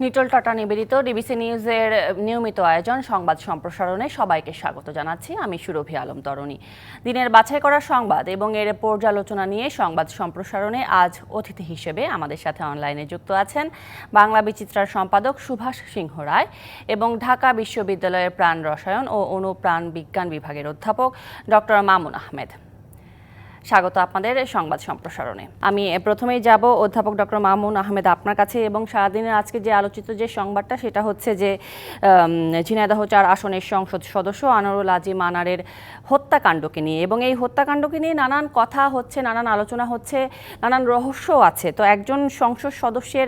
Nitol tata নিবেদিত DBC নিউজের নিয়মিত আয়োজন সংবাদ সম্প্রসারণে সবাইকে স্বাগত জানাচ্ছি। আমি সুরভি আলম তরণী। দিনের বাছাই করা সংবাদ এবং এর পর্যালোচনা নিয়ে সংবাদ সম্প্রসারণে আজ অতিথি হিসেবে আমাদের সাথে অনলাইনে যুক্ত আছেন বাংলা বিচিত্রার সম্পাদক সুভাষ সিংহ রায় এবং ঢাকা বিশ্ববিদ্যালয়ের প্রাণ রসায়ন ও অনুপ্রাণ বিজ্ঞান বিভাগের অধ্যাপক ডক্টর মামুন আহমেদ। স্বাগত আপনাদের সংবাদ সম্প্রসারণে। আমি প্রথমেই যাব অধ্যাপক ডক্টর মামুন আহমেদ আপনার কাছে, এবং সারাদিনের আজকে যে আলোচিত যে সংবাদটা সেটা হচ্ছে যে ঝিনাইদহ ৪ আসনের সংসদ সদস্য আনোয়ারুল আজিম আনারের হত্যাকাণ্ডকে নিয়ে, এবং এই হত্যাকাণ্ডকে নিয়ে নানান কথা হচ্ছে, নানান আলোচনা হচ্ছে, নানান রহস্য আছে। তো একজন সংসদ সদস্যের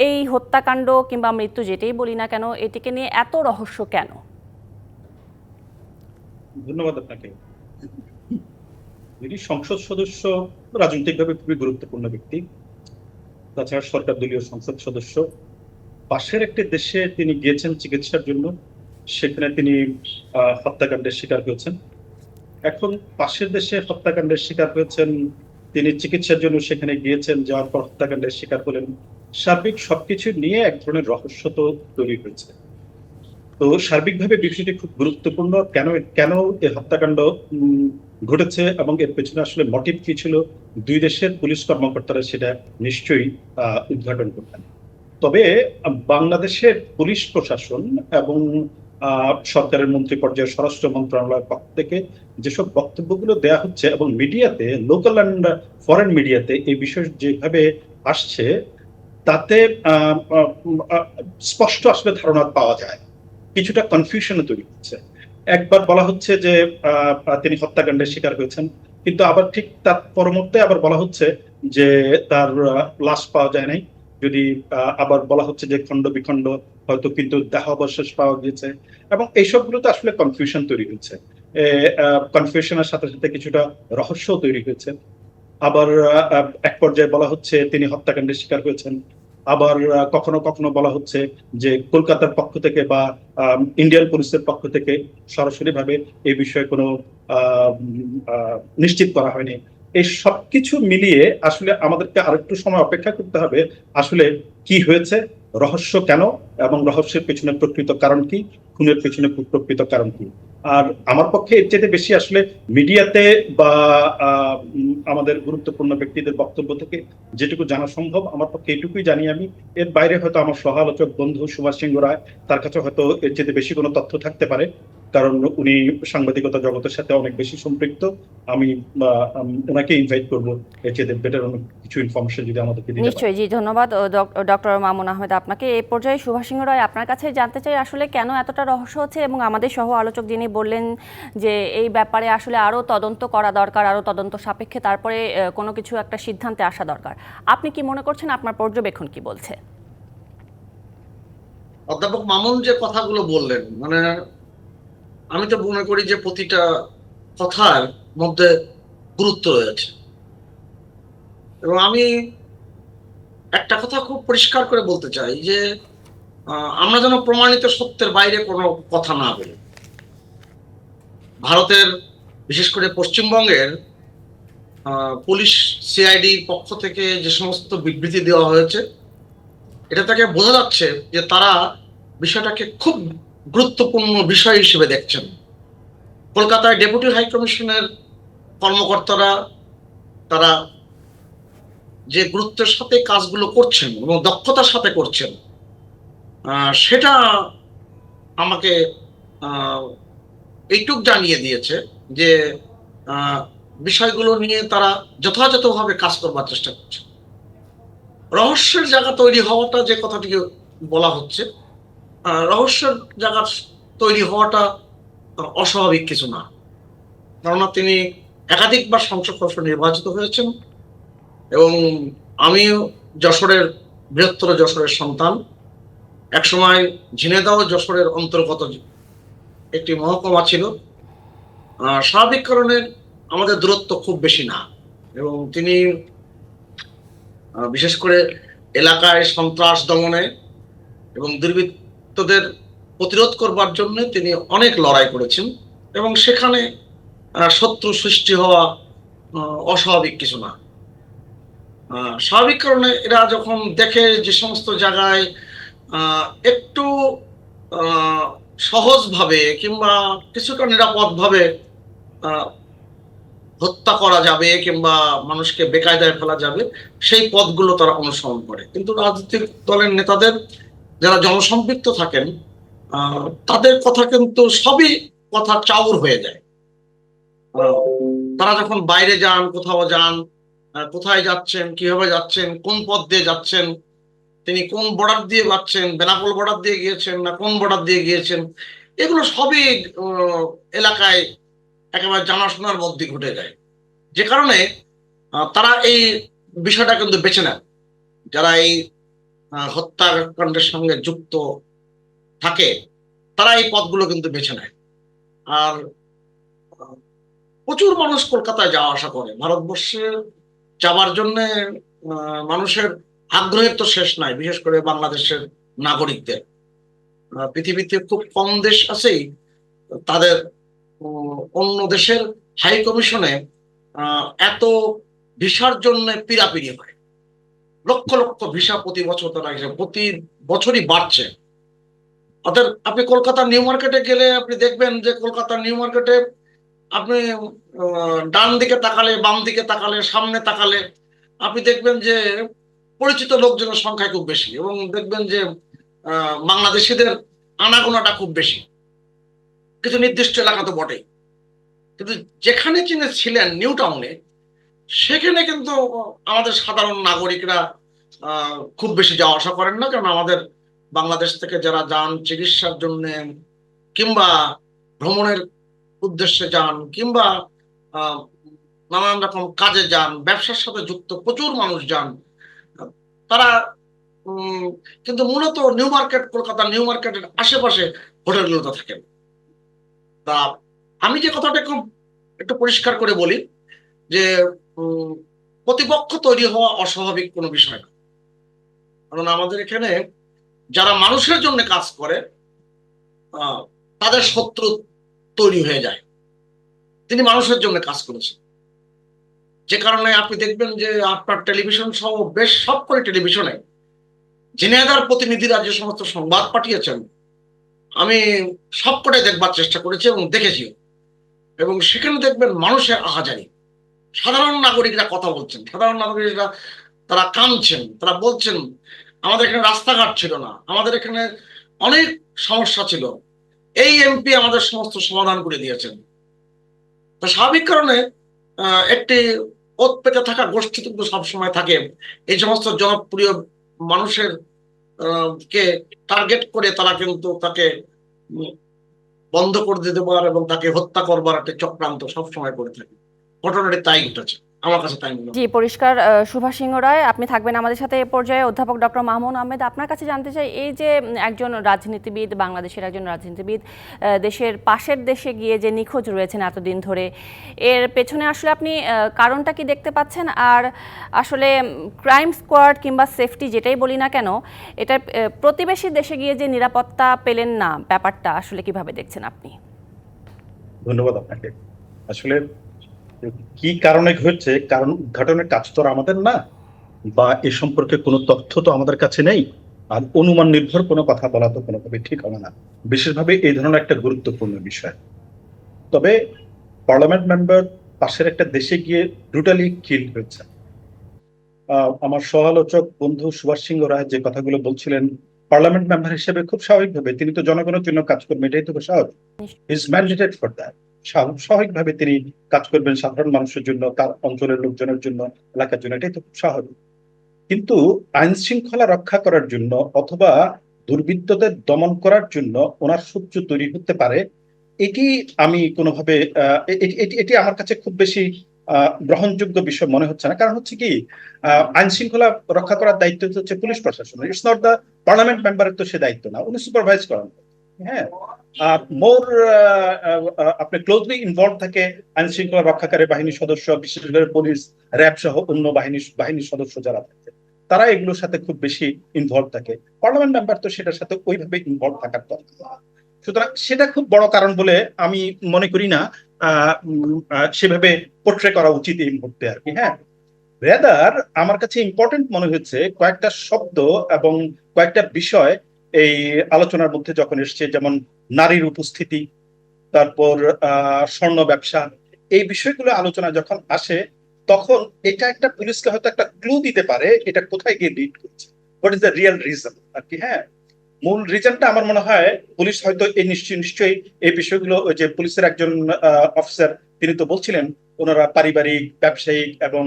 এই হত্যাকাণ্ড কিংবা মৃত্যু যেটাই বলি না কেন, এটিকে নিয়ে এত রহস্য কেন? ধন্যবাদ আপনাকে। তিনি সংসদ সদস্য, রাজনৈতিকভাবে খুবই গুরুত্বপূর্ণ ব্যক্তি, তাছাড়া সরকার দলীয় সংসদ সদস্য। পাশের একটি দেশে তিনি গিয়েছেন চিকিৎসার জন্য, সেখানে তিনি হত্যাকাণ্ডের শিকার হয়েছেন। এখন পাশের দেশে হত্যাকাণ্ডের শিকার হয়েছেন, তিনি চিকিৎসার জন্য সেখানে গিয়েছেন, যাওয়ার পর হত্যাকাণ্ডের শিকার হলেন। সার্বিক সবকিছু নিয়ে এক ধরনের রহস্য তো তৈরি হয়েছে। তো সার্বিকভাবে বিষয়টি খুব গুরুত্বপূর্ণ। কেন কেন এই হত্যাকাণ্ড ঘটেছে এবং এর পেছনে আসলে মোটিভ কি ছিল, দুই দেশের পুলিশ কর্মকর্তারা সেটা নিশ্চয়ই উদ্ঘাটন করবেন। তবে বাংলাদেশের পুলিশ প্রশাসন এবং সরকারের মন্ত্রী পর্যায়ের স্বরাষ্ট্র মন্ত্রণালয়ের পক্ষ থেকে যেসব বক্তব্যগুলো দেয়া হচ্ছে এবং মিডিয়াতে, লোকাল অ্যান্ড ফরেন মিডিয়াতে এই বিষয় যেভাবে আসছে, তাতে স্পষ্ট আসলে ধারণা পাওয়া যায়, কিছুটা কনফিউশন তৈরি হচ্ছে। একবার বলা হচ্ছে যে তিনি হত্যাকাণ্ডের শিকার হয়েছেন, কিন্তু আবার ঠিক তার পরমুহূর্তে আবার বলা হচ্ছে যে তার লাশ পাওয়া যায় নাই। যদি আবার বলা হচ্ছে যে খণ্ড বিখণ্ড হয়তো, কিন্তু দেহাবশেষ পাওয়া গিয়েছে। এবং এইসবগুলোতে আসলে কনফিউশন তৈরি হচ্ছে। কনফিউশনের সাথে সাথে কিছুটা রহস্য তৈরি হয়েছে। আবার এক পর্যায়ে বলা হচ্ছে তিনি হত্যাকাণ্ডের শিকার হয়েছেন। আবার কখনো কখনো বলা হচ্ছে যে কলকাতার পক্ষ থেকে বা ইন্ডিয়ান পুলিশের পক্ষ থেকে সরাসরি ভাবে এই বিষয়ে কোনো নিশ্চিত করা হয়নি। এই সবকিছু মিলিয়ে আসলে আমাদেরকে আরেকটু সময় অপেক্ষা করতে হবে, আসলে কি হয়েছে, রহস্য কেন, এবং রহস্যের পেছনে প্রকৃত কারণ কি, খুনের পেছনে প্রকৃত কারণ কি। আর আমার পক্ষে এর চেয়ে বেশি আসলে মিডিয়াতে বা আমাদের গুরুত্বপূর্ণ ব্যক্তিদের বক্তব্য থেকে যেটুকু জানা সম্ভব, আমার পক্ষে এটুকুই জানি আমি। এর বাইরে হয়তো আমার সহ আলোচক বন্ধু সুভাষ সিংহ রায়, তার কাছে হয়তো এর চেয়ে বেশি কোনো তথ্য থাকতে পারে, কারণ উনি সাংবাদিকতা জগতের সাথে অনেক বেশি সম্পৃক্ত। আমি ওনাকে ইনভাইট করবো এর চেয়ে বেটার অনেক কিছু ইনফরমেশন যদি আমাদেরকে দিতে পারে। নিশ্চয়ই, জি, ধন্যবাদ ডক্টর মামুন আহমেদ আপনাকে। এই পর্যায়ে সুভাষ সিংহ রায়, আপনার কাছে জানতে চাই আসলে কেন এতটা রহস্য হচ্ছে, এবং আমাদের সহ আলোচক যিনি বললেন যে এই ব্যাপারে আসলে আরও তদন্ত করা দরকার, আরও তদন্ত সাপেক্ষে তারপরে কোনো কিছু একটা সিদ্ধান্তে আসা দরকার। আপনি কি মনে করছেন, আপনার পর্যবেক্ষণ কি বলছে? অধ্যাপক মামুন যে কথাগুলো বললেন, মানে আমি তো মনে করি যে প্রতিটা কথার মধ্যে গুরুত্ব রয়েছে, এবং আমি একটা কথা খুব পরিষ্কার করে বলতে চাই যে আমরা যেন প্রমাণিত সত্যের বাইরে কোনো কথা না বলি। ভারতের, বিশেষ করে পশ্চিমবঙ্গের পুলিশ সিআইডির পক্ষ থেকে যে সমস্ত বিবৃতি দেওয়া হয়েছে, এটা থেকে বোঝা যাচ্ছে যে তারা বিষয়টাকে খুব গুরুত্বপূর্ণ বিষয় হিসেবে দেখছেন। কলকাতায় ডেপুটি হাই কমিশনের কর্মকর্তারা তারা যে গুরুত্বের সাথে কাজগুলো করছেন এবং দক্ষতার সাথে করছেন, সেটা আমাকে এইটুক জানিয়ে দিয়েছে যে বিষয়গুলো নিয়ে তারা যথাযথভাবে কাজ করবার চেষ্টা করছে। রহস্যের জায়গা তৈরি হওয়াটা, যে কথাটি বলা হচ্ছে, রহস্যের জায়গা তৈরি হওয়াটা অস্বাভাবিক কিছু না, কেননা তিনি একাধিকবার সংসদ সদস্য নির্বাচিত হয়েছেন, এবং আমিও যশোরের, বৃহত্তর যশোরের সন্তান। একসময় ঝিনাইদহ যশোরের অন্তর্গত একটি মহকুমা ছিল। স্বাভাবিক কারণে আমাদের দূরত্ব খুব বেশি না, এবং তিনি বিশেষ করে এলাকায় সন্ত্রাস দমনে এবং দুর্বৃত্তদের প্রতিরোধ করবার জন্য তিনি অনেক লড়াই করেছেন, এবং সেখানে শত্রু সৃষ্টি হওয়া অস্বাভাবিক কিছু না। স্বাভাবিক কারণে এরা যখন দেখে যে সমস্ত জায়গায় একটু সহজভাবে কিংবা কিছুটা নিরাপদভাবে হত্যা করা যাবে কিংবা মানুষকে বেকায়দায় ফেলা যাবে, সেই পথগুলো তারা অনুসরণ করে। কিন্তু রাজনৈতিক দলের নেতাদের যারা জনসম্পৃক্ত থাকেন, তাদের কথা কিন্তু সবই কথা চাউর হয়ে যায়। তারা যখন বাইরে যান, কোথাও যান, কোথায় যাচ্ছেন, কিভাবে যাচ্ছেন, কোন পথ দিয়ে যাচ্ছেন, তিনি কোন বর্ডার দিয়ে যাচ্ছেন, বেনাপোল বর্ডার দিয়ে গিয়েছেন না কোন বর্ডার দিয়ে গিয়েছেন, এগুলো সবই এলাকায় একেবারে জানাশোনার মধ্যে ঘটে যায়। যে কারণে তারা এই বিষয়টা কিন্তু বেছে নেন। যারা এই হত্যাকাণ্ডের সঙ্গে যুক্ত থাকে তারা এই পথগুলো কিন্তু বেছে নেয়। আর প্রচুর মানুষ কলকাতায় যাওয়া আসা করে। ভারতবর্ষে যাবার জন্য মানুষের আগ্রহের তো শেষ নাই, বিশেষ করে বাংলাদেশের নাগরিকদের। পৃথিবীতে খুব কম দেশ আছেই তাদের অন্য দেশের হাই কমিশনে এত ভিসার জন্য পিড়াপিড়ি হয়। লক্ষ লক্ষ ভিসা প্রতি বছর তারা প্রতি বছরই বাড়ছে। অর্থাৎ আপনি কলকাতার নিউ মার্কেটে গেলে আপনি দেখবেন যে কলকাতার নিউ মার্কেটে আপনি ডান দিকে তাকালে, বাম দিকে তাকালে, সামনে তাকালে আপনি দেখবেন যে পরিচিত লোকজনের সংখ্যা খুব বেশি, এবং দেখবেন যে বাংলাদেশিদের আনাগোনাটা খুব বেশি। কিছু নির্দিষ্ট এলাকা তো বটেই, কিন্তু যেখানে তিনি ছিলেন নিউ টাউনে, সেখানে কিন্তু আমাদের সাধারণ নাগরিকরা খুব বেশি যাওয়া আসা করেন না। কারণ আমাদের বাংলাদেশ থেকে যারা যান চিকিৎসার জন্য কিংবা ভ্রমণের উদ্দেশ্যে যান কিংবা নানান রকম কাজে যান, ব্যবসার সাথে যুক্ত প্রচুর মানুষ যান, তারা কিন্তু মূলত নিউ মার্কেট, কলকাতা নিউ মার্কেটের আশেপাশে হোটেলগুলোতে থাকেন। তা আমি যে কথাটা খুব একটু পরিষ্কার করে বলি যে প্রতিপক্ষ তৈরি হওয়া অস্বাভাবিক কোনো বিষয় না। কারণ আমাদের এখানে যারা মানুষের জন্য কাজ করে তাদের শত্রু তৈরি হয়ে যায়। তিনি মানুষের জন্য কাজ করেছেন, যে কারণে আপনি দেখবেন যে আপনার টেলিভিশন সহ বেশ সবকটি টেলিভিশনে ঝিনাইদহের প্রতিনিধিরা যে সমস্ত সংবাদ পাঠিয়েছেন, আমি সবকটাই দেখবার চেষ্টা করেছি এবং দেখেছি। এবং সেখানে দেখবেন মানুষের আহাজারি, সাধারণ নাগরিকরা কথা বলছেন, সাধারণ নাগরিকরা তারা কাঁদছেন, তারা বলছেন আমাদের এখানে রাস্তাঘাট ছিল না, আমাদের এখানে অনেক সমস্যা ছিল, এই এমপি আমাদের সমস্ত সমাধান করে দিয়েছেন। তা স্বাভাবিক কারণে একটি ওত পেতে থাকা গোষ্ঠী কিন্তু সবসময় থাকে এই সমস্ত জনপ্রিয় মানুষের কে টার্গেট করে, তারা কিন্তু তাকে বন্ধ করে দিতে পারে এবং তাকে হত্যা করবার একটা চক্রান্ত সবসময় করে থাকে। ঘটনাটি তাই ঘটেছে, আমার কাছে তাই মনে হয়। জি, পরিষ্কার। সুভাষ সিংহ রায়, আপনি থাকবেন আমাদের সাথে এ পর্যায়ে। অধ্যাপক ডক্টর মাহমুদ আহমেদ, আপনার কাছে জানতে চাই, এই যে একজন রাজনীতিবিদ, বাংলাদেশের একজন রাজনীতিবিদ দেশের পাশের দেশে গিয়ে যে নিখোঁজ রয়েছেন এতদিন ধরে, এর পেছনে আসলে আপনি কারণটা কি দেখতে পাচ্ছেন? আর আসলে ক্রাইম স্কোয়াড কিংবা সেফটি যেটাই বলি না কেন, এটার প্রতিবেশী দেশে গিয়ে যে নিরাপত্তা পেলেন না, ব্যাপারটা আসলে কিভাবে দেখছেন আপনি? ধন্যবাদ আপনাকে। আসলে কি কারণে ঘটছে, কারণ উদ্ঘাটনের কাজ তো আমাদের না, বা এ সম্পর্কে কোনো তথ্য তো আমাদের কাছে নেই, আর অনুমান নির্ভর কোনো কথা বলা তো কোনোভাবে ঠিক হবে না, বিশেষভাবে এই ধরনের একটা গুরুত্বপূর্ণ বিষয়। তবে পার্লামেন্ট মেম্বার পাশের একটা দেশে গিয়ে ব্রুটালি কিল হয়েছে। আমার সহালোচক বন্ধু সুভাষ সিংহ রায় যে কথাগুলো বলছিলেন, পার্লামেন্ট মেম্বার হিসেবে খুব স্বাভাবিকভাবে তিনি তো জনগণের জন্য কাজ করবেন, এটাই তো স্বাভাবিক, ইজ ম্যান্ডেটেড ফর দ্যাট। স্বাভাবিকভাবে তিনি কাজ করবেন সাধারণ মানুষের জন্য, তার অঞ্চলের লোকজনের জন্য, এলাকার জন্য, এটাই তো খুব স্বাভাবিক। কিন্তু আইন শৃঙ্খলা রক্ষা করার জন্য অথবা দুর্বৃত্তদের দমন করার জন্য ওনার শত্রু তৈরি হতে পারে, এটি আমি কোনোভাবে এটি আমার কাছে খুব বেশি গ্রহণযোগ্য বিষয় মনে হচ্ছে না। কারণ হচ্ছে কি, আইন শৃঙ্খলা রক্ষা করার দায়িত্ব হচ্ছে পুলিশ প্রশাসনের, ইটস নট দ্য পার্লামেন্ট মেম্বারের, তো সে দায়িত্ব না, উনি সুপারভাইজ করেন। হ্যাঁ, মোর আপনি ক্লোজলি ইনভলভ থাকে আইন শৃঙ্খলা রক্ষাকারী বাহিনীর সদস্য, বিশেষ করে পুলিশ, র্যাব সহ অন্য বাহিনীর সদস্য যারা থাকে, তারা এগুলোর সাথে খুব বেশি ইনভলভ থাকে। পার্লামেন্ট মেম্বার তো সেটার সাথে ওইভাবে ইনভলভ থাকার দরকার না। সুতরাং সেটা খুব বড় কারণ বলে আমি মনে করি না সেভাবে পোট্রে করা উচিত এই মুহূর্তে আর কি। হ্যাঁ, রেদার আমার কাছে ইম্পর্টেন্ট মনে হচ্ছে কয়েকটা শব্দ এবং কয়েকটা বিষয় এই আলোচনার মধ্যে যখন এসছে, যেমন নারীর উপস্থিতি, তারপর স্বর্ণ ব্যবসা, এই বিষয়গুলো আলোচনা যখন আসে, তখন এটা একটা পুলিশকে হয়তো একটা ক্লু দিতে পারে এটা কোথায় গিয়ে লিড করছে, what is the real reason আর কি। হ্যাঁ, মূল রিজনটা আমার মনে হয় পুলিশ হয়তো এই নিশ্চয়ই এই বিষয়গুলো, ওই যে পুলিশের একজন অফিসার তিনি তো বলছিলেন ওনারা পারিবারিক, ব্যবসায়িক এবং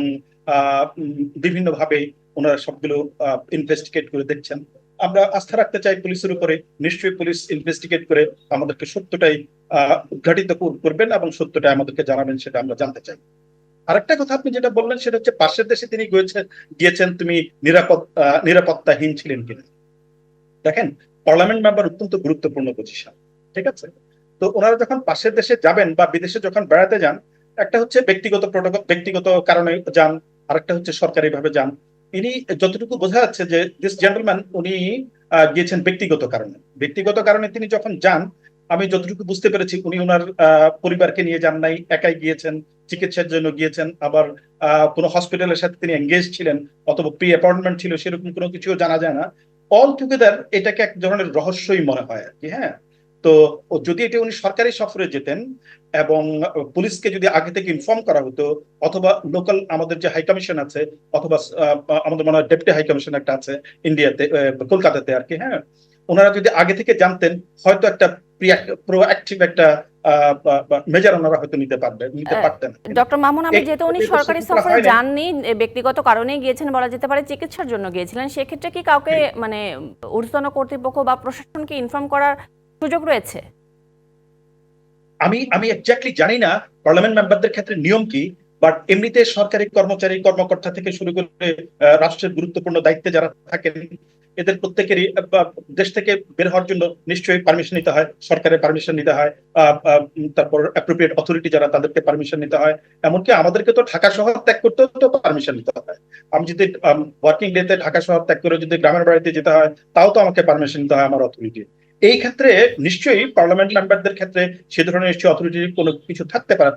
বিভিন্ন ভাবে ওনারা সবগুলো ইনভেস্টিগেট করে দেখছেন। আমরা আস্থা রাখতে চাই পুলিশের উপরে, নিশ্চয়ই পুলিশ ইনভেস্টিগেট করে আমাদেরকে সত্যটাই উদ্ঘাটিত করবেন এবং সত্যটা আমাদেরকে জানাবেন, সেটা আমরা জানতে চাই। আরেকটা কথা আপনি যেটা বললেন সেটা হচ্ছে পাশের দেশে তিনি গিয়েছেন, তুমি নিরাপত্তাহীন ছিলেন কিনা। দেখেন, পার্লামেন্ট মেম্বার অত্যন্ত গুরুত্বপূর্ণ পজিশন, ঠিক আছে? তো ওনারা যখন পাশের দেশে যাবেন বা বিদেশে যখন বেড়াতে যান, একটা হচ্ছে ব্যক্তিগত প্রোটোকল, ব্যক্তিগত কারণে যান, আরেকটা হচ্ছে সরকারি ভাবে যান। ইনি যতটুকু বোঝা যাচ্ছে যে দিস জেন্টলম্যান উনি গিয়েছেন ব্যক্তিগত কারণে। ব্যক্তিগত কারণে তিনি যখন যান, আমি যতটুকু বুঝতে পেরেছি উনি ওনার পরিবারকে নিয়ে যান নাই, একাই গিয়েছেন, চিকিৎসার জন্য গিয়েছেন। আবার কোনো হসপিটালের সাথে তিনি এঙ্গেজ ছিলেন অথবা প্রি অ্যাপয়েন্টমেন্ট ছিল, সেরকম কোনো কিছু জানা যায় না। অল টুগেদার এটাকে এক ধরনের রহস্যই মনে হয় আর কি। হ্যাঁ, তো যদি এটা উনি সরকারি সফরে যেতেন এবং পুলিশকে যদি আগে থেকে ইনফর্ম করা হতো, অথবা লোকাল আমাদের যে হাই কমিশন আছে, অথবা আমাদের মনে হয় ডেপুটি হাই কমিশন একটা আছে ইন্ডিয়াতে, কলকাতাতে আর কি। হ্যাঁ, ওনারা যদি আগে থেকে জানতেন, হয়তো একটা প্রোঅ্যাক্টিভ একটা মেজার ওনারা হয়তো নিতে পারতেন। ডক্টর মামুন আহমেদ, যেহেতু উনি এই সরকারি সেটা সফরে হয় নাই। যাননি, ব্যক্তিগত কারণেই গিয়েছেন বলা যেতে পারে, চিকিৎসার জন্য গিয়েছিলেন, সেক্ষেত্রে কি কাউকে মানে ঊর্ধ্বতন কর্তৃপক্ষ বা প্রশাসনকে ইনফর্ম করার সুযোগ রয়েছে? আমি এক্স্যাক্টলি জানি না পার্লামেন্ট মেম্বারদের ক্ষেত্রে নিয়ম কি, বাট এমনিতে সরকারি কর্মচারী কর্মকর্তা থেকে শুরু করে রাষ্ট্রের গুরুত্বপূর্ণ দায়িত্বে যারা থাকেন, এদের প্রত্যেকেরই দেশ থেকে বের হওয়ার জন্য নিশ্চয়ই পারমিশন নিতে হয়, সরকারের পারমিশন নিতে হয়, তারপর অ্যাপ্রোপ্রিয়েট অথরিটি যারা, তাদেরকে পারমিশন নিতে হয়। এমনকি আমাদেরকে তো ঢাকা শহর ত্যাগ করতেও তো পারমিশন নিতে হয়। আমি যদি ওয়ার্কিং ডেতে ঢাকা শহর ত্যাগ করে যদি গ্রামের বাড়িতে যেতে হয়, তাও তো আমাকে পারমিশন নিতে হয় আমার অথরিটি। এই ক্ষেত্রে নিশ্চয়ই পার্লামেন্ট মেম্বারদের ক্ষেত্রে সে ধরনের নিশ্চয়ই অথরিটির কোনো কিছু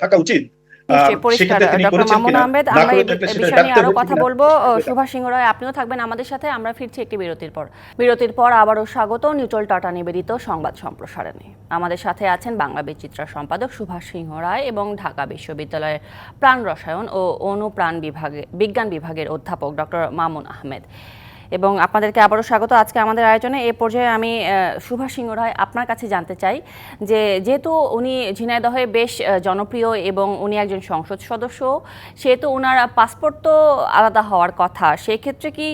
থাকা উচিত। নিশ্চয়ই পরিষ্কার। সেক্ষেত্রে তিনি ডক্টর করেছেন মামুন কিনা, আহমেদ, না আমরা করে এই থাকলে সেটা বিষয় নিয়ে আরো ব্যর্থ কথা কিনা। বলবো। সুভাষ সিংহ রায়, আপনিও থাকবেন আমাদের সাথে। আমরা ফিরছি একটি বিরতির পর। বিরতির পর আবারও স্বাগত নিউট্রাল টাটা নিবেদিত সংবাদ সম্প্রসারণে। আমাদের সাথে আছেন বাংলা বিচিত্রা সম্পাদক সুভাষ সিংহ রায় এবং ঢাকা বিশ্ববিদ্যালয়ের প্রাণ রসায়ন ও অনুপ্রাণ বিজ্ঞান বিভাগের অধ্যাপক ডক্টর মামুন আহমেদ। এবং আপনাদেরকে আবারও স্বাগত আজকে আমাদের আয়োজনে। এই পর্যায়ে আমি সুভাষ সিংহ রায় আপনার কাছে জানতে চাই যে যেহেতু উনি ঝিনাইদহে বেশ জনপ্রিয় এবং উনি একজন সংসদ সদস্য, সেহেতু ওনার পাসপোর্ট তো আলাদা হওয়ার কথা, সেই ক্ষেত্রে কি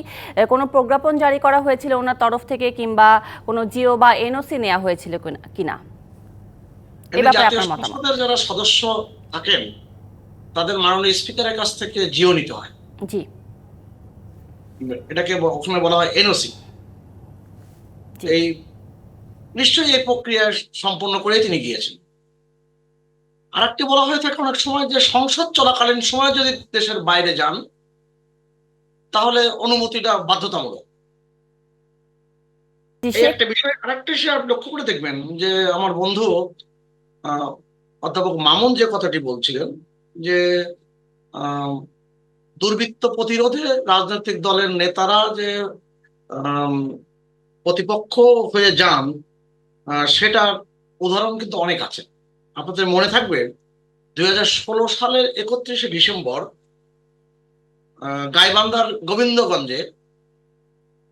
কোনো প্রজ্ঞাপন জারি করা হয়েছিল ওনার তরফ থেকে, কিংবা কোনো জিও বা এনওসি নেওয়া হয়েছিল কিনা, এ ব্যাপারে আপনার মতামত? যারা সদস্য থাকেন তাদের মাননীয় স্পিকারের কাছ থেকে জিও নিতে হয়। জি, এটাকে ওখানে বলা হয় এনওসি। এই নিশ্চয়ই এই প্রক্রিয়া সম্পন্ন করে তিনি গিয়েছেন। আরেকটি বলা হয়ে থাকে অনেক সময় যে সংসদ চলাকালীন সময় যদি দেশের বাইরে যান তাহলে অনুমতিটা বাধ্যতামূলক। এই একটা বিষয়। আরেকটা বিষয় আপনি লক্ষ্য করে দেখবেন যে আমার বন্ধু অধ্যাপক মামুন যে কথাটি বলছিলেন যে দুর্বৃত্ত প্রতিরোধে রাজনৈতিক দলের নেতারা যে প্রতিপক্ষ হয়ে যান, সেটার উদাহরণ কিন্তু অনেক আছে। আপনাদের মনে থাকবে 2016 সালের 31শে ডিসেম্বর গাইবান্ধার গোবিন্দগঞ্জে,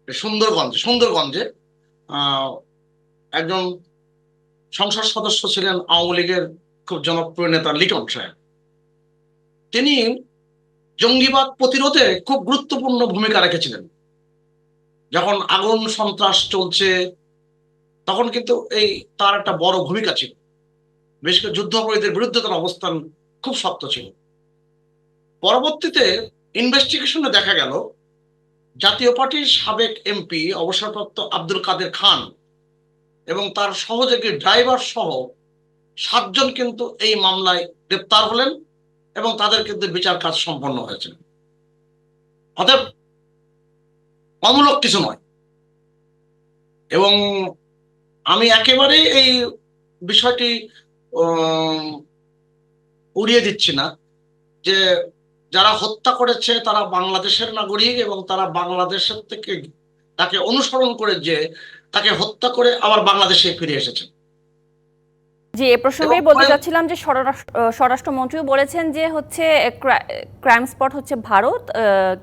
সুন্দরগঞ্জে একজন সংসদ সদস্য ছিলেন আওয়ামী লীগের খুব জনপ্রিয় নেতা লিটন সাহেব। তিনি জঙ্গিবাদ প্রতিরোধে খুব গুরুত্বপূর্ণ ভূমিকা রেখেছিলেন। যখন আগুন সন্ত্রাস চলছে তখন কিন্তু তার একটা বড় ভূমিকা ছিল। বিশেষ করে যুদ্ধাপরাধীদের বিরুদ্ধে তার অবস্থান খুব শক্ত ছিল। পরবর্তীতে ইনভেস্টিগেশনে দেখা গেল জাতীয় পার্টির সাবেক এমপি অবসরপ্রাপ্ত আব্দুল কাদের খান এবং তার সহযোগী ড্রাইভার সহ 7 জন কিন্তু এই মামলায় গ্রেপ্তার হলেন এবং তাদের কিন্তু বিচার কাজ সম্পন্ন হয়েছে। অতএব অমূলক কিছু নয়। এবং আমি একেবারে এই বিষয়টি উড়িয়ে দিচ্ছি না যে যারা হত্যা করেছে তারা বাংলাদেশের নাগরিক এবং তারা বাংলাদেশের থেকে তাকে অনুসরণ করে যে তাকে হত্যা করে আবার বাংলাদেশে ফিরে এসেছেন। জি, এ প্রসঙ্গেই এবং বলতে চাচ্ছিলাম যে স্বরাষ্ট্রমন্ত্রীও বলেছেন যে হচ্ছে ক্রাইম স্পট হচ্ছে ভারত,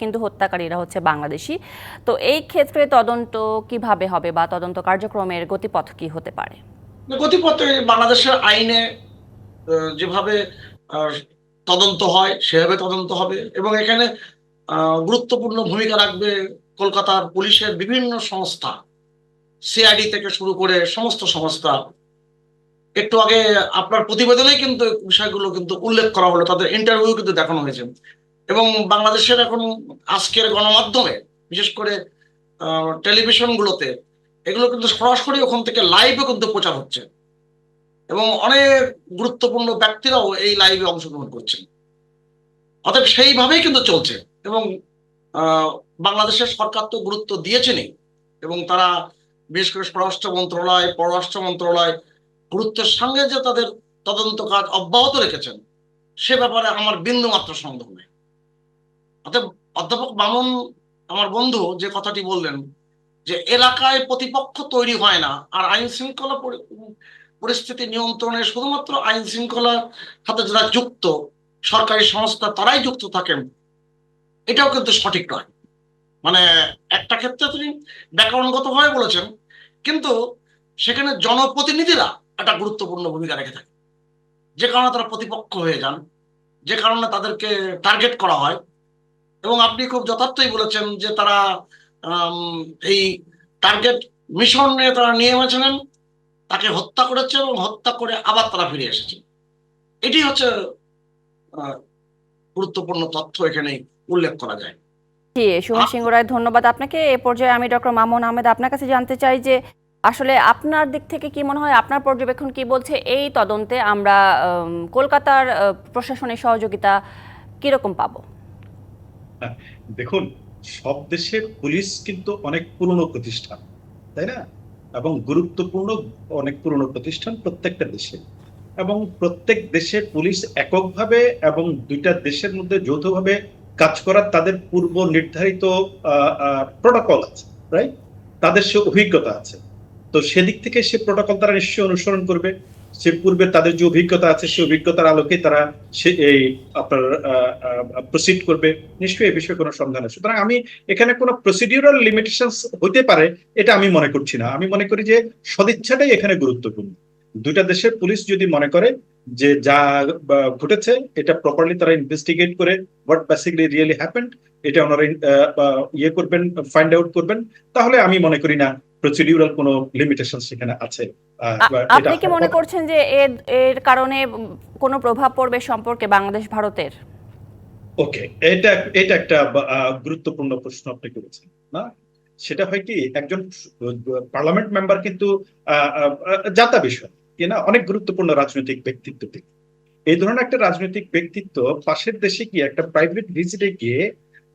কিন্তু হত্যাকারীরা হচ্ছে বাংলাদেশি। তো এই ক্ষেত্রে তদন্ত কিভাবে হবে বা তদন্ত কার্যক্রমের গতিপথ কি হতে পারে? গতিপথে বাংলাদেশের আইনে যেভাবে আহ, তদন্ত হয় সেভাবে তদন্ত হবে, এবং এখানে গুরুত্বপূর্ণ ভূমিকা রাখবে কলকাতার পুলিশের বিভিন্ন সংস্থা, সিআইডি থেকে শুরু করে সমস্ত সংস্থা। একটু আগে আপনার প্রতিবেদনেই কিন্তু বিষয়গুলো কিন্তু উল্লেখ করা হলো, তাদের ইন্টারভিউ কিন্তু দেখানো হয়েছে। এবং বাংলাদেশের এখন আজকের গণমাধ্যমে, বিশেষ করে টেলিভিশন গুলোতে, এগুলো কিন্তু সরাসরি ওখান থেকে লাইভে কিন্তু প্রচার হচ্ছে, এবং অনেক গুরুত্বপূর্ণ ব্যক্তিরাও এই লাইভে অংশগ্রহণ করছেন। অতএব সেইভাবেই কিন্তু চলছে, এবং আহ, বাংলাদেশের সরকার তো গুরুত্ব দিয়েছেনই, এবং তারা বিশেষ করে স্বরাষ্ট্র মন্ত্রণালয়, পররাষ্ট্র মন্ত্রণালয় গুরুত্বের সঙ্গে যে তাদের তদন্ত কাজ অব্যাহত রেখেছেন, সে ব্যাপারে আমার বিন্দু মাত্র সন্দেহ নেই। অতএব অধ্যাপক মামুন, আমার বন্ধু, যে কথাটি বললেন যে এলাকায় প্রতিপক্ষ তৈরি হয় না, আর আইন শৃঙ্খলা পরিস্থিতি নিয়ন্ত্রণে শুধুমাত্র আইন শৃঙ্খলার সাথে যারা যুক্ত সরকারি সংস্থা তারাই যুক্ত থাকেন, এটাও কিন্তু সঠিক নয়। মানে একটা ক্ষেত্রে তিনি ব্যাকরণগত ভাবে বলেছেন, কিন্তু সেখানে জনপ্রতিনিধিরা একটা গুরুত্বপূর্ণ ভূমিকা রেখে থাকে, যে কারণে তারা প্রতিপক্ষ হয়ে যান, যে কারণে তাদেরকে টার্গেট করা হয়। এবং আপনি খুব যথার্থই বলেছেন যে তারা এই টার্গেট মিশন নিয়ে তারা নিয়ে এসেছিলেন, তাকে হত্যা করেছে এবং হত্যা করে আবার তারা ফিরে এসেছে। এটি হচ্ছে আহ, গুরুত্বপূর্ণ তথ্য এখানে উল্লেখ করা যায়। জি, সুভাষ সিংহ রায়, ধন্যবাদ আপনাকে। এ পর্যায়ে আমি ডক্টর মামুন আহমেদ আপনার কাছে জানতে চাই যে আসলে আপনার দিক থেকে কি মনে হয়, আপনার পর্যবেক্ষণ কি বলছে এই তদন্তে আমরা কলকাতার প্রশাসনের সহযোগিতা কিরকম পাবো? হ্যাঁ, দেখুন, সব দেশের পুলিশ কিন্তু অনেক পুরনো প্রতিষ্ঠান, তাই না? এবং গুরুত্বপূর্ণ অনেক পুরনো প্রতিষ্ঠান প্রত্যেকটা দেশে, এবং প্রত্যেক দেশে পুলিশ এককভাবে এবং দুইটা দেশের মধ্যে যৌথভাবে কাজ করার তাদের পূর্ব নির্ধারিত প্রোটোকল আছে, রাইট? তাদের সে অভিজ্ঞতা আছে। তো সেদিক থেকে সে প্রোটোকল তারা নিশ্চয়ই অনুসরণ করবে। সে পূর্বে তাদের যে অভিজ্ঞতা আছে সেই অভিজ্ঞতার আলোকে তারা সে এই আপনার প্রসিড করবে, নিশ্চয়ই এই বিষয়ে কোনো সন্দেহ নেই। সুতরাং আমি এখানে কোনো প্রসিডিউরাল লিমিটেশনস হইতে পারে এটা আমি মনে করছি না। আমি মনে করি যে সদিচ্ছাটাই এখানে গুরুত্বপূর্ণ। দুইটা দেশের পুলিশ যদি মনে করে যে যা ঘটেছে এটা প্রপারলি তারা ইনভেস্টিগেট করে হোয়াট বেসিক্যালি রিয়েলি হ্যাপেন্ড, এটা ওনারা ইয়ে করবেন, ফাইন্ড আউট করবেন, তাহলে আমি মনে করি না প্রসিডিউরাল কোনো লিমিটেশন সেখানে আছে। আপনি কি মনে করছেন যে এর এর কারণে কোনো প্রভাব পড়বে সম্পর্কে বাংলাদেশ ভারতের? ওকে, এটা এটা একটা গুরুত্বপূর্ণ প্রশ্ন আপনি করেছেন না। সেটা হয় কি, একজন পার্লামেন্ট মেম্বার কিন্তু জাতা বিষয় কি না, অনেক গুরুত্বপূর্ণ রাজনৈতিক ব্যক্তিত্ব থেকে। এই ধরনের একটা রাজনৈতিক ব্যক্তিত্ব পাশের দেশে গিয়ে একটা প্রাইভেট ভিজিটে গিয়ে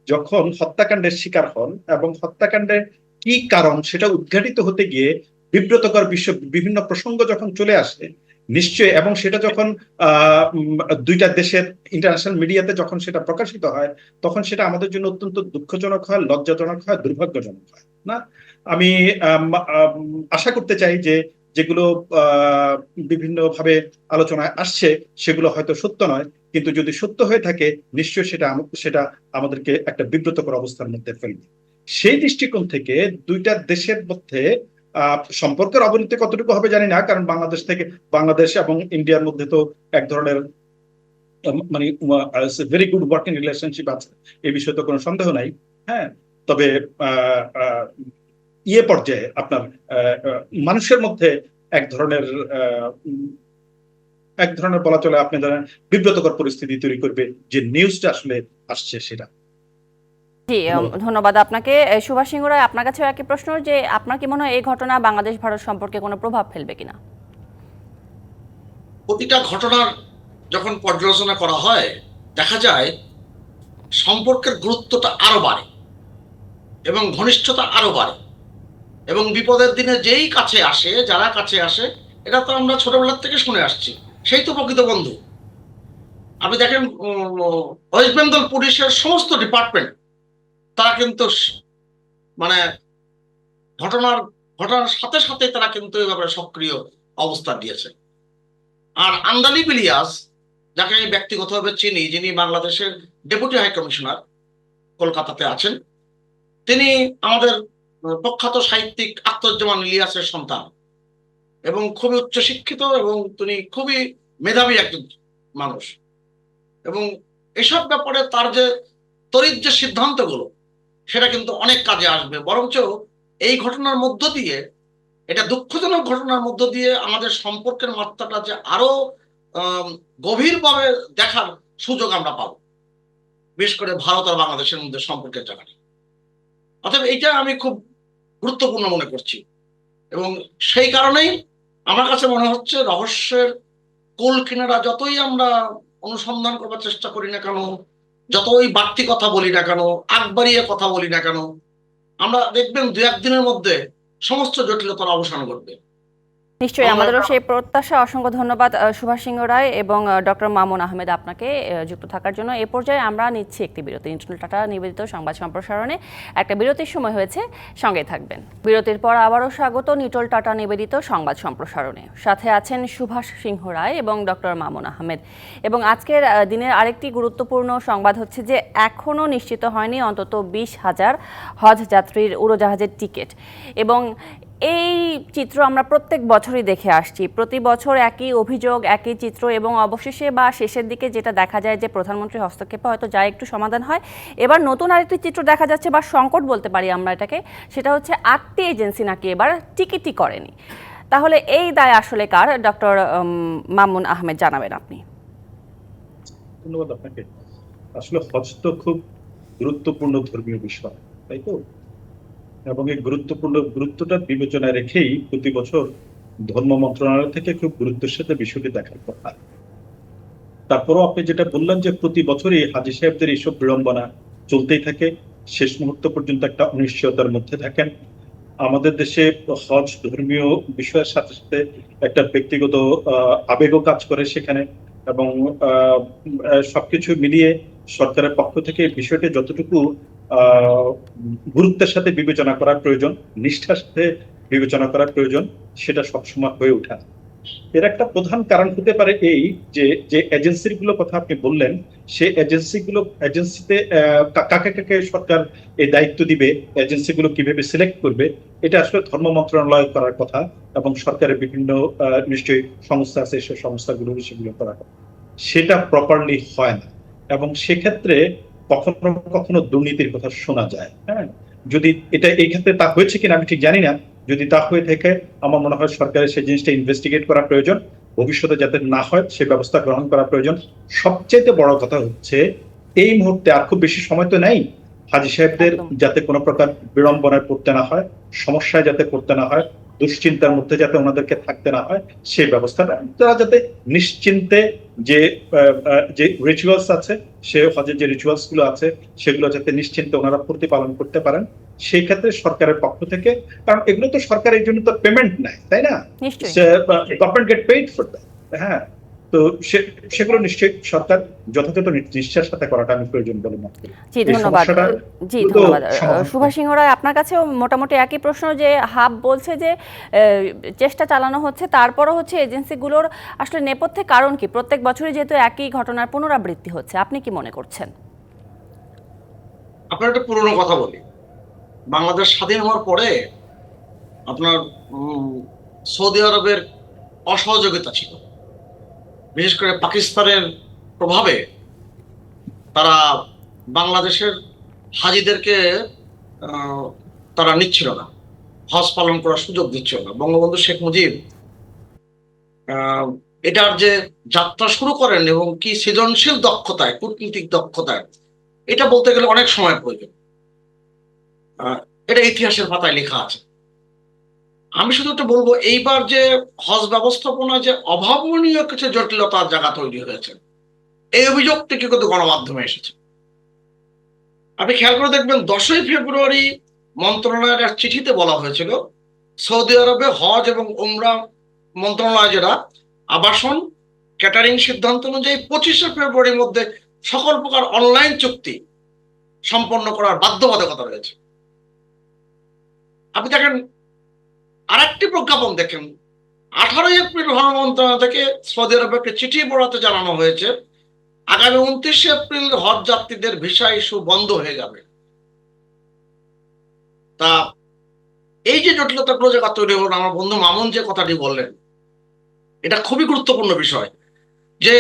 যখন হত্যাকাণ্ডের শিকার হন এবং হত্যাকাণ্ডের কি কারণ সেটা উদ্ঘাটিত হতে গিয়ে বিব্রতকর বিভিন্ন প্রসঙ্গ যখন চলে আসে, নিশ্চয়ই, এবং সেটা যখন দুইটা দেশের ইন্টারন্যাশনাল মিডিয়াতে যখন সেটা প্রকাশিত হয়, তখন সেটা আমাদের জন্য অত্যন্ত দুঃখজনক হয়, লজ্জাজনক হয়, দুর্ভাগ্যজনক হয় না। আমি আশা করতে চাই যে যেগুলো বিভিন্ন ভাবে আলোচনায় আসছে সেগুলো হয়তো সত্য নয়, কিন্তু যদি সত্য হয়ে থাকে নিশ্চয়ই সেটা আমাদেরকে একটা বিব্রতকর অবস্থার মধ্যে ফেলবে। সেই দৃষ্টিকোণ থেকে দুইটা দেশের মধ্যে সম্পর্কের অবনতি কতটুকু হবে জানি না, কারণ বাংলাদেশ এবং ইন্ডিয়ার মধ্যে তো এক ধরনের মানে ভেরি গুড ওয়ার্কিং রিলেশনশিপ আছে, এই বিষয়ে তো কোনো সন্দেহ নাই। হ্যাঁ, তবে ইয়ে পর্যায়ে আপনার মানুষের মধ্যে এক ধরনের বলা চলে আপনি ধরেন বিব্রতকর পরিস্থিতি তৈরি করবে যে নিউজটা আসলে আসছে সেটা। জি, ধন্যবাদ আপনাকে। সুভাষ সিংহ রায়, আপনার কাছে একই প্রশ্ন যে আপনার কি মনে হয় এই ঘটনা বাংলাদেশ ভারত সম্পর্কে কোনো প্রভাব ফেলবে কিনা? প্রতিটা ঘটনার যখন পর্যালোচনা করা হয় দেখা যায় সম্পর্কের গুরুত্বটা আরো বাড়ে এবং ঘনিষ্ঠতা আরো বাড়ে, এবং বিপদের দিনে যেই কাছে আসে, যারা কাছে আসে, এটা তো আমরা ছোটবেলার থেকে শুনে আসছি, সেই তো প্রকৃত বন্ধু। আপনি দেখেন ওয়েস্ট বেঙ্গল পুলিশের সমস্ত ডিপার্টমেন্ট তারা কিন্তু মানে ঘটনার ঘটনার সাথে সাথে তারা কিন্তু এই ব্যাপারে সক্রিয় অবস্থান নিয়েছে। আর আন্দালিব ইলিয়াস, যাকে আমি ব্যক্তিগতভাবে চিনি, যিনি বাংলাদেশের ডেপুটি হাই কমিশনার কলকাতাতে আছেন, তিনি আমাদের প্রখ্যাত সাহিত্যিক আখতারুজ্জামান ইলিয়াসের সন্তান এবং খুবই উচ্চশিক্ষিত, এবং তিনি খুবই মেধাবী একজন মানুষ। এবং এসব ব্যাপারে তার যে তড়িৎ যে সিদ্ধান্তগুলো, সেটা কিন্তু অনেক কাজে আসবে। বরঞ্চ এই ঘটনার মধ্য দিয়ে, এটা দুঃখজনক ঘটনার মধ্য দিয়ে আমাদের সম্পর্কের মাত্রাটা যে আরো গভীরভাবে দেখার সুযোগ আমরা পাবো, বিশেষ করে ভারত আর বাংলাদেশের মধ্যে সম্পর্কের জায়গাটা। অতএব এইটা আমি খুব গুরুত্বপূর্ণ মনে করছি, এবং সেই কারণেই আমার কাছে মনে হচ্ছে রহস্যের কুল কিনারা যতই আমরা অনুসন্ধান করবার চেষ্টা করি না কেন, যতই বাড়তি কথা বলি না কেন, আগ বাড়িয়ে কথা বলি না কেন, আমরা দেখবেন দু একদিনের মধ্যে সমস্ত জটিলতার অবসান ঘটবে। নিশ্চয়ই, আমাদেরও সেই প্রত্যাশা। অসংখ্য ধন্যবাদ সুভাষ সিংহ রায় এবং ডক্টর মামুন আহমেদ আপনাকে যুক্ত থাকার জন্য। এ পর্যায়ে আমরা নিচ্ছি একটি বিরতি। নিউট্রাল টাটা নিবেদিত সংবাদ সম্প্রসারণে একটা বিরতির সময় হয়েছে, সঙ্গে থাকবেন। বিরতির পর আবারও স্বাগত নিউট্রাল টাটা নিবেদিত সংবাদ সম্প্রসারণে। সাথে আছেন সুভাষ সিংহ রায় এবং ডক্টর মামুন আহমেদ। এবং আজকের দিনের আরেকটি গুরুত্বপূর্ণ সংবাদ হচ্ছে যে এখনও নিশ্চিত হয়নি অন্তত 20,000 হজ যাত্রীর উড়োজাহাজের টিকিট। এবং এই চিত্র আমরা প্রত্যেক বছরই দেখে আসছি, প্রতি বছর একই অভিযোগ, একই চিত্র, এবং অবশেষে বা শেষের দিকে যেটা দেখা যায় যে প্রধানমন্ত্রীর হস্তক্ষেপে হয়তো যা একটু সমাধান হয়। এবার নতুন আরেকটি চিত্র দেখা যাচ্ছে, বা সংকট বলতে পারি আমরা এটাকে, সেটা হচ্ছে 8টি এজেন্সি নাকি এবার টিকিটই করেনি। তাহলে এই দায় আসলে কার? ডক্টর মামুন আহমেদ, জানাবেন আপনি। ধন্যবাদ আপনাকে। আসলে হজ তো খুব গুরুত্বপূর্ণ ধর্মীয় বিষয়, তাই তো? এবং এই গুরুত্বটা বিবেচনায় রেখেই প্রতি বছর ধর্ম মন্ত্রণালয় থেকে খুব গুরুত্বের সাথে বিষয়টি দেখার কথা। তারপরও আপনি যেটা বললেন যে প্রতি বছরই হাজী সাহেবদের এইসব বিড়ম্বনা চলতেই থাকে, শেষ মুহূর্ত পর্যন্ত একটা অনিশ্চয়তার মধ্যে থাকেন। আমাদের দেশে হজ ধর্মীয় বিষয়ের সাথে সাথে একটা ব্যক্তিগত আবেগও কাজ করে সেখানে, এবং সবকিছু মিলিয়ে সরকারের পক্ষ থেকে বিষয়টি যতটুকু গুরুত্বের সাথে বিবেচনা করার প্রয়োজন, নিষ্ঠার সাথে বিবেচনা করার প্রয়োজন, সেটা সবসময় হয়ে ওঠা। এর একটা প্রধান কারণ হতে পারে এই যে এজেন্সিগুলোর কথা আপনি বললেন, সেই এজেন্সিতে কাকে কাকে সরকার এই দায়িত্ব দিবে, এজেন্সিগুলো কিভাবে সিলেক্ট করবে, এটা আসলে ধর্ম মন্ত্রণালয় করার কথা, এবং সরকারের বিভিন্ন নিশ্চয়ই সংস্থা আছে, সেই সংস্থাগুলো সেগুলো করার কথা। সেটা প্রপারলি হয় না, এবং সেক্ষেত্রে কখনো কখনো দুর্নীতির কথা শোনা যায়। হ্যাঁ, যদি এটা এই ক্ষেত্রে তা হয়েছে কিনা আমি ঠিক জানি না। যদি তা হয়ে থাকে, আমার মনে হয় সরকারের সেই জিনিসটা ইনভেস্টিগেট করা প্রয়োজন, ভবিষ্যতে যাতে না হয় সে ব্যবস্থা গ্রহণ করা প্রয়োজন। সবচেয়ে বড় কথা হচ্ছে এই মুহূর্তে আর খুব বেশি সময় তো নেই, হাজী সাহেবদের যাতে কোনো প্রকার বিড়ম্বনায় পড়তে না হয়, সমস্যায় যাতে পড়তে না হয়, দুশ্চিন্তার মধ্যে যাতে ওনাদেরকে থাকতে না হয়, সেই ব্যবস্থাটা তারা যাতে নিশ্চিন্তে যে রিচুয়ালস আছে, সে হজের যে রিচুয়ালস গুলো আছে সেগুলো যাতে নিশ্চিন্তে ওনারা প্রতিপালন করতে পারেন, সেই ক্ষেত্রে সরকারের পক্ষ থেকে, কারণ এগুলো তো সরকারের জন্য তো পেমেন্ট নেয়, তাই না? Government gate paid for that. হ্যাঁ, তো সেগুলো নিশ্চয়ই সরকার যথাযথ নিষ্ঠার সাথে করাটা আমি প্রয়োজন বলে মনে করি। জি, ধন্যবাদ। জি, ধন্যবাদ সুভাষ সিংহ রায়। আপনার কাছেও মোটামুটি একই প্রশ্ন, যে হাব বলছে যে চেষ্টা চালানো হচ্ছে, তারপরও হচ্ছে এজেন্সিগুলোর আসলে নেপথ্যে কারণ কি? প্রত্যেক বছরই যেহেতু একই ঘটনার পুনরাবৃত্তি হচ্ছে, আপনি কি মনে করছেন? আপনার একটা পুরনো কথা বলি, বাংলাদেশ স্বাধীন হওয়ার পরে আপনার সৌদি আরবের অসহযোগিতা ছিল, বিশেষ করে পাকিস্তানের প্রভাবে তারা বাংলাদেশের হাজিদেরকে তারা নিচ্ছিল না, হজ পালন করার সুযোগ দিচ্ছিল না। বঙ্গবন্ধু শেখ মুজিব এটার যে যাত্রা শুরু করেন, এবং কি সৃজনশীল দক্ষতায়, কূটনীতিক দক্ষতায়, এটা বলতে গেলে অনেক সময় প্রয়োজন। এটা ইতিহাসের পাতায় লেখা আছে। আমি শুধু একটা বলবো, এইবার যে হজ ব্যবস্থাপনা যে অভাবনীয় কিছু জটিলতার জায়গা তৈরি হয়েছে, এই অভিযোগটি কিন্তু গণমাধ্যমে এসেছে। আপনি খেয়াল করে দেখবেন 10ই ফেব্রুয়ারি মন্ত্রণালয়ের এক চিঠিতে বলা হয়েছিল সৌদি আরবে হজ এবং উমরা মন্ত্রণালয় যেটা আবাসন ক্যাটারিং সিদ্ধান্ত অনুযায়ী 25শে ফেব্রুয়ারির মধ্যে সকল প্রকার অনলাইন চুক্তি সম্পন্ন করার বাধ্যবাধকতা রয়েছে। আপনি দেখেন আরেকটি প্রজ্ঞাপন দেখেন, 18 এপ্রিল ধর্ম মন্ত্রণালয় থেকে সৌদি আরবে একটি চিঠি পড়াতে জানানো হয়েছে আগামী 29 এপ্রিল হজ যাত্রীদের ভিসা ইস্যু বন্ধ হয়ে যাবে। তা এই যে জটিলতাগুলো জায়গা তৈরি হলো, আমার বন্ধু মামুন যে কথাটি বললেন, এটা খুবই গুরুত্বপূর্ণ বিষয়। যে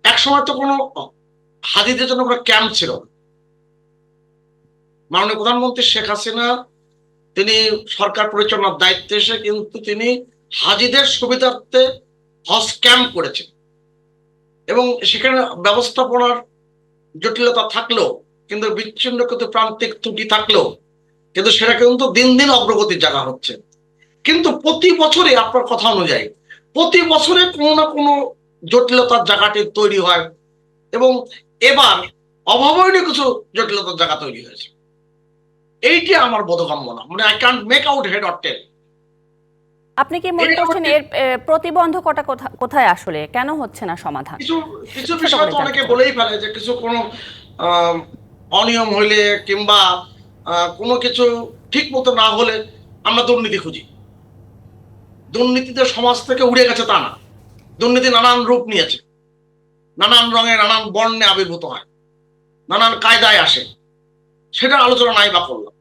এক সময় তো কোনো হাজিদের জন্য কোনো ক্যাম্প ছিল না। মাননীয় প্রধানমন্ত্রী শেখ হাসিনা তিনি সরকার পরিচালনার দায়িত্বে এসে কিন্তু তিনি হাজিদের সুবিধার্থে হজ ক্যাম্প করেছেন, এবং সেখানে ব্যবস্থাপনার জটিলতা থাকলেও কিন্তু বিচ্ছিন্ন কিন্তু প্রান্তিক ত্রুটি থাকলেও কিন্তু সেটা কিন্তু দিন দিন অগ্রগতির জায়গা হচ্ছে। কিন্তু প্রতি বছরে আপনার কথা অনুযায়ী প্রতি বছরে কোনো না কোনো জটিলতার জায়গাটি তৈরি হয়, এবং এবার অভাবনীয় কিছু জটিলতার জায়গা তৈরি হয়েছে। এইটি আমার বোধগম্য না, মানে I can't make out head or tail. আপনি কি মনে করছেন এর প্রতিবন্ধকতা কোথায় আসলে, কেন হচ্ছে না সমাধান? কিছু কিছু বিষয় তো অনেকে বলেই ফেলে যে কিছু কোনো অনিয়ম হইলে কিংবা কোনো কিছু ঠিক মতো না হলে আমরা দুর্নীতি খুঁজি। দুর্নীতিতে সমাজ থেকে উড়ে গেছে তা না, দুর্নীতি নানান রূপ নিয়েছে, নানান রঙে নানান বর্ণে আবির্ভূত হয়, নানান কায়দায় আসে, সেটা আলোচনা নাই বা করলাম।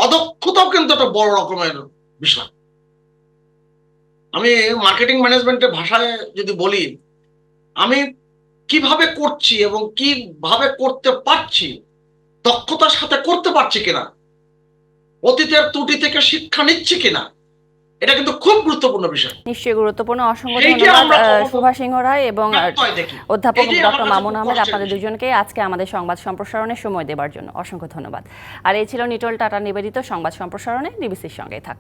অদক্ষতাও কিন্তু একটা বড় রকমের বিষয়। আমি মার্কেটিং ম্যানেজমেন্টের ভাষায় যদি বলি, আমি কিভাবে করছি এবং কিভাবে করতে পারছি, দক্ষতার সাথে করতে পারছি কিনা, অতীতের ত্রুটি থেকে শিক্ষা নিচ্ছি কিনা, এটা কিন্তু খুব গুরুত্বপূর্ণ বিষয়। নিশ্চয়ই গুরুত্বপূর্ণ। অসংখ্য ধন্যবাদ সুভাষ সিংহ রায় এবং অধ্যাপক ডক্টর মামুন আহমেদ, আপনাদের দুজনকে আজকে আমাদের সংবাদ সম্প্রসারণে সময় দেওয়ার জন্য অসংখ্য ধন্যবাদ। আর এই ছিল নিটল টাটা নিবেদিত সংবাদ সম্প্রসারণে। ডিবিসির সঙ্গেই থাকুন।